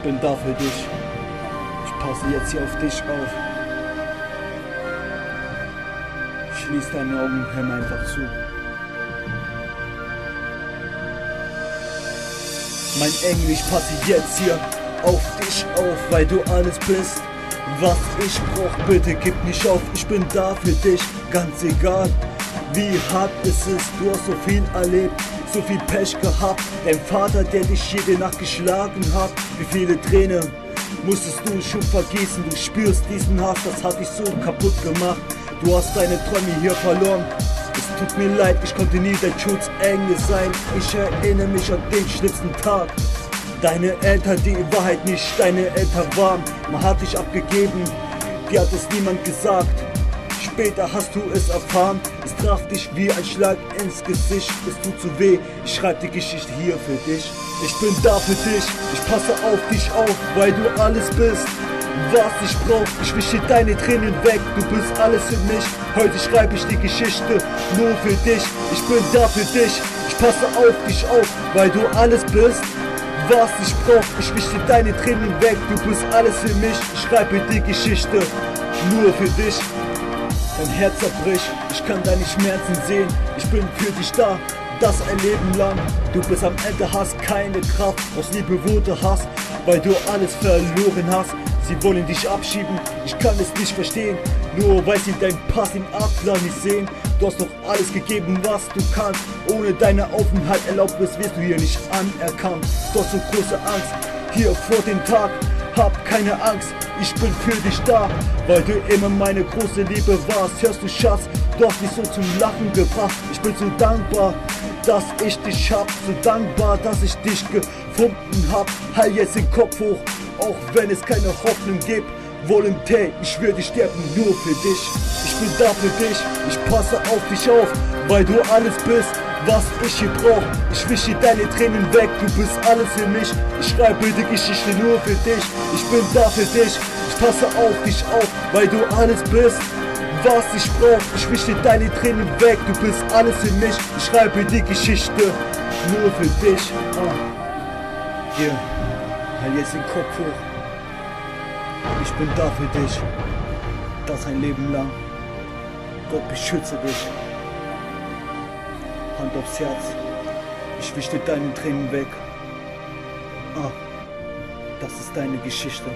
bin da für dich. Ich passe jetzt hier auf dich auf. Schließ deine Augen, hör mir einfach zu. Mein Engel, ich passe jetzt hier auf dich auf, weil du alles bist, was ich brauch. Bitte gib nicht auf, ich bin da für dich, ganz egal wie hart es ist. Du hast so viel erlebt, so viel Pech gehabt. Dein Vater, der dich jede Nacht geschlagen hat. Wie viele Tränen musstest du schon vergießen? Du spürst diesen Hass, das hat dich so kaputt gemacht. Du hast deine Träume hier verloren. Es tut mir leid, ich konnte nie dein Schutzengel sein. Ich erinnere mich an den schlimmsten Tag. Deine Eltern, die in Wahrheit nicht deine Eltern waren. Man hat dich abgegeben, dir hat es niemand gesagt. Später hast du es erfahren, es traf dich wie ein Schlag ins Gesicht. Es tut so weh, ich schreibe die Geschichte hier für dich. Ich bin da für dich, ich passe auf dich auf, weil du alles bist, was ich brauch. Ich wische deine Tränen weg, du bist alles für mich. Heute schreibe ich die Geschichte nur für dich. Ich bin da für dich, ich passe auf dich auf, weil du alles bist, was ich brauch. Ich wische deine Tränen weg, du bist alles für mich. Ich schreibe die Geschichte nur für dich. Dein Herz zerbricht, ich kann deine Schmerzen sehen. Ich bin für dich da, das ein Leben lang. Du bist am Ende, hast keine Kraft. Aus Liebe wurde Hass, weil du alles verloren hast. Sie wollen dich abschieben, ich kann es nicht verstehen. Nur weil sie dein Pass im Adler nicht sehen. Du hast doch alles gegeben, was du kannst. Ohne deine Aufenthaltserlaubnis wirst du hier nicht anerkannt. Du hast so große Angst, hier vor dem Tag. Hab keine Angst, ich bin für dich da, weil du immer meine große Liebe warst. Hörst du, Schatz, du hast mich so zum Lachen gebracht. Ich bin so dankbar, dass ich dich hab, so dankbar, dass ich dich gefunden hab. Halt jetzt den Kopf hoch, auch wenn es keine Hoffnung gibt. Volontär, ich würde sterben nur für dich. Ich bin da für dich, ich passe auf dich auf, weil du alles bist, was ich hier brauch. Ich wische deine Tränen weg, du bist alles für mich. Ich schreibe die Geschichte nur für dich. Ich bin da für dich, ich passe auf dich auf, weil du alles bist, was ich brauch. Ich wische deine Tränen weg, du bist alles für mich. Ich schreibe die Geschichte nur für dich. Hier, halt jetzt den Kopf hoch. Ich bin da für dich, das ein Leben lang. Gott beschütze dich. Hand aufs Herz, ich wische deine Tränen weg. Das ist deine Geschichte.